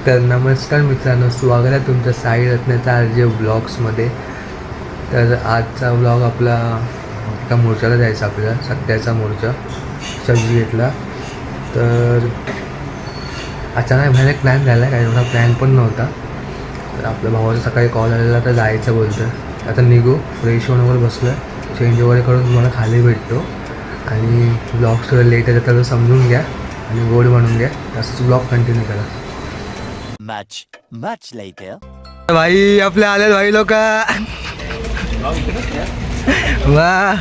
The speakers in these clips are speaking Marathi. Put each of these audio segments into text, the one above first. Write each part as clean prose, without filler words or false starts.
तर नमस्कार मित्रांनो, स्वागत आहे तुमच्या साई रत्नाच्या RJ ब्लॉग्समध्ये. तर आजचा ब्लॉग आपला एका मोर्चाला जायचा, आपल्याला सत्याचा मोर्चा चर्चगेटला. तर अचानक बाहेर एक प्लॅन झाला आहे, काही एवढा प्लॅन पण नव्हता. तर आपल्या भावाचा सकाळी कॉल आलेला, तर जायचं बोलतं. आता निघू, फ्रेश होऊन वगैरे बसलो आहे, चेंज वगैरे करून तुम्हाला खाली भेटतो. आणि ब्लॉग थोडं लेट आहे तर समजून घ्या आणि गोड बनवून घ्या. तसंच ब्लॉग कंटिन्यू करा. much later. भाई आपले आले भाई लोक. वा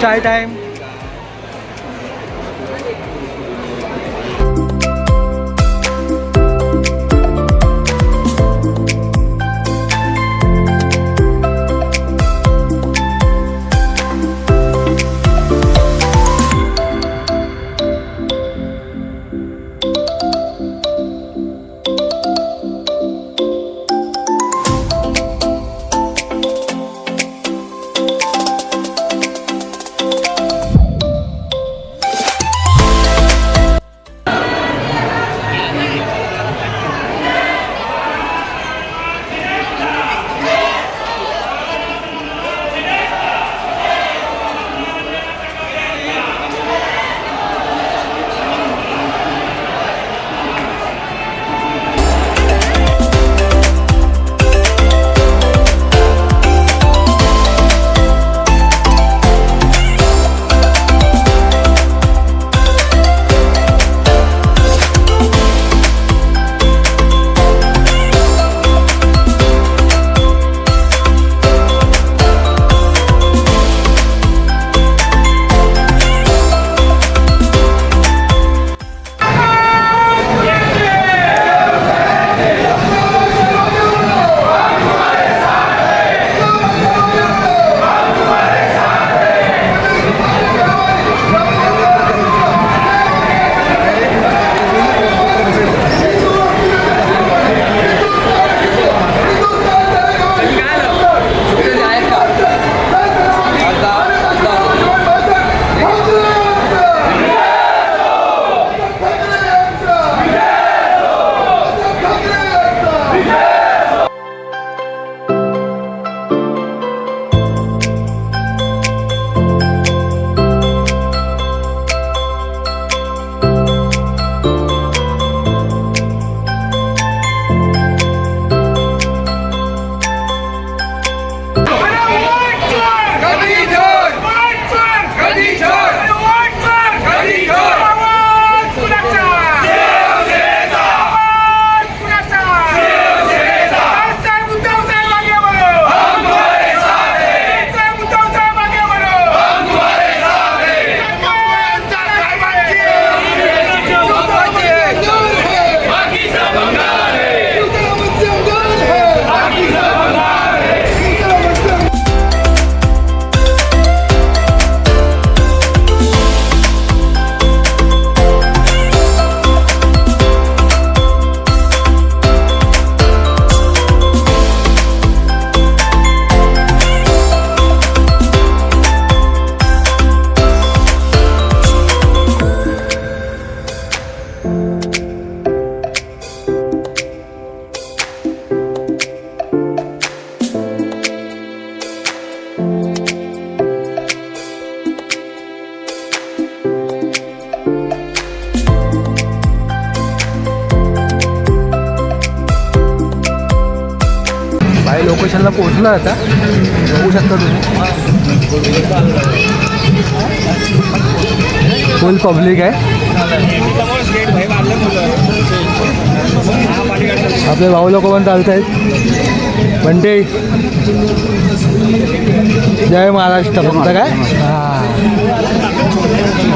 चाय टाइम. लोकेशनला पोहोचलो आता, बघू शकता तुम्ही फुल पब्लिक आहे. आपले भाऊ लोक पण चालत आहेत. म्हणते जय महाराष्ट्र फक्त काय. हां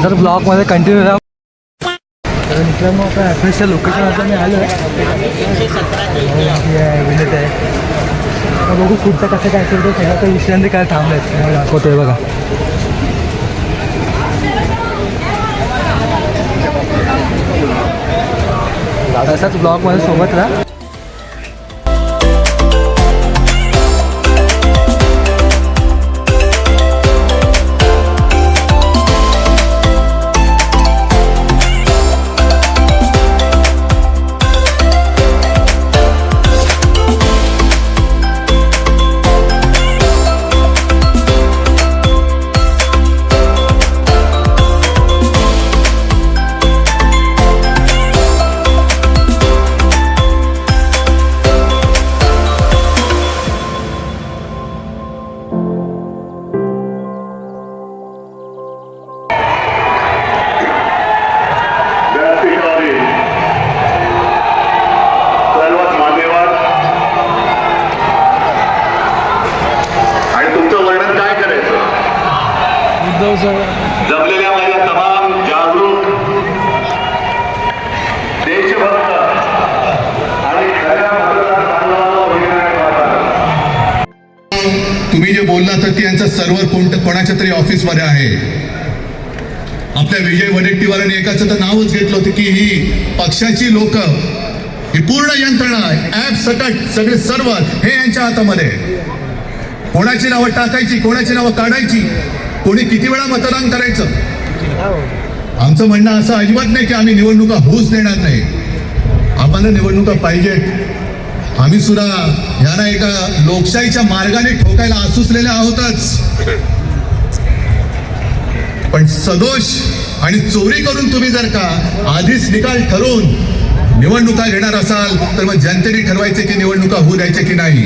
तर ब्लॉगमध्ये कंटिन्यू राहा. तर मित्रांनो आता ॲड्रेसच्या लोकेशनवर मी आलो आहे. विनत आहे. बघू पुढचं कसं काय असेल तर सगळं काही विश्रांती काय थांबलं आहे दाखवतो आहे बघा. असाच ब्लॉगमध्ये सोबत राहा. जमलेल्या माझ्या तमाम जागरूक देशभक्त आणि खऱ्या तुम्ही जे बोलला तर ती यांचं सर्व्हर कोणाच्या तरी ऑफिसमध्ये आहे. आपल्या विजय वडेट्टीवारांनी एकाचं तर नावच घेतलं होतं की ही पक्षाची लोक, ही पूर्ण यंत्रणा ऍप सकट सगळे सर्व्हर हे यांच्या हातामध्ये. कोणाची नावं टाकायची, कोणाची नावं काढायची, कोणी किती वेळा मतदान करायचं. आमचं म्हणणं असं अजिबात नाही की आम्ही निवडणुका होऊच देणार नाही. आम्हाला निवडणुका पाहिजेत. आम्ही सुद्धा यांना एका लोकशाहीच्या मार्गाने ठोकायला आसुसलेले आहोतच. पण सदोष आणि चोरी करून तुम्ही जर का आधीच निकाल ठरवून निवडणुका घेणार असाल तर मग जनतेने ठरवायचे की निवडणुका होऊ द्यायचे की नाही.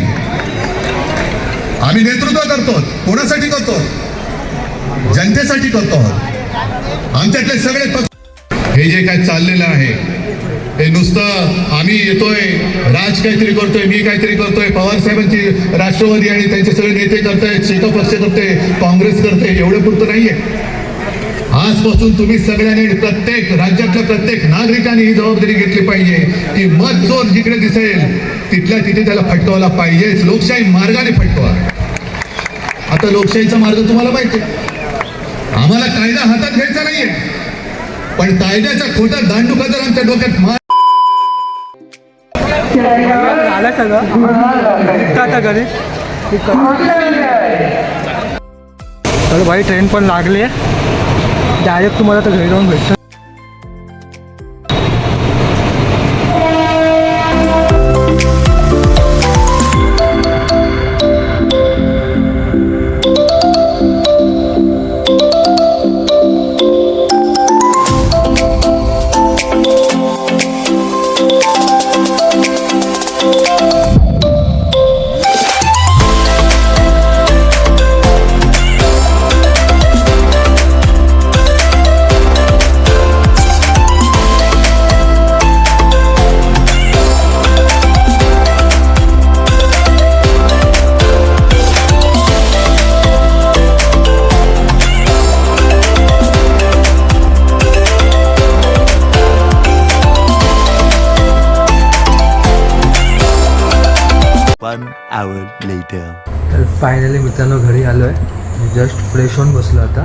आम्ही नेतृत्व करतो. कोणासाठी करतो? जनतेसाठी करतो. आमच्यातले सगळे पक्ष हे जे काय चाललेलं आहे हे नुसतं आम्ही येतोय, राज काहीतरी करतोय, मी काहीतरी करतोय, पवार साहेबांची राष्ट्रवादी आणि त्यांचे सगळे नेते करतायत, शेका पक्ष करते, काँग्रेस करते, एवढं पुरतं नाहीये. आजपासून तुम्ही सगळ्यांनी प्रत्येक राज्यातल्या प्रत्येक नागरिकांनी ही जबाबदारी घेतली पाहिजे की मत चोर जिकडे दिसेल तिथल्या तिथे त्याला फटकवला पाहिजेच. लोकशाही मार्गाने फटकवा. आता लोकशाहीचा मार्ग तुम्हाला माहिती आहे. आम्हाला कायदा हातात घ्यायचा नाहीये, पण कायद्याचा खोटा दांडुका जर आमच्या डोक्यात आलं सगळं आता घरी. तर भाई ट्रेन पण लागली आहे. डायरेक्ट तुम्हाला तर घरी जाऊन भेटतं. तर फायनली मित्रांनो घरी आलो आहे. जस्ट फ्रेश होऊन बसलो आता.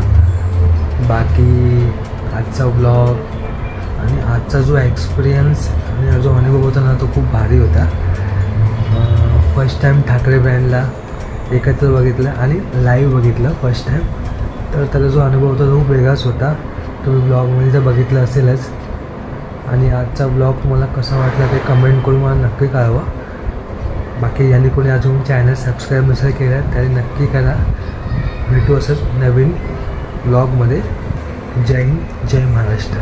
बाकी आजचा ब्लॉग आणि आजचा जो एक्सपिरियन्स आणि जो अनुभव होता ना तो खूप भारी होता. फर्स्ट टाईम ठाकरे ब्रँडला एकत्र बघितलं आणि लाईव्ह बघितलं फर्स्ट टाईम. तर त्याचा जो अनुभव होता तो खूप वेगळाच होता. तुम्ही ब्लॉगमध्ये तर बघितलं असेलच. आणि आजचा ब्लॉग तुम्हाला कसा वाटला ते कमेंट करून मला नक्की कळवा. बाकी यांनी कोणी अजून चॅनल सबस्क्राईब नसेल केलं तरी नक्की करा. भेटू असंच नवीन ब्लॉगमध्ये. जय हिंद, जय महाराष्ट्र.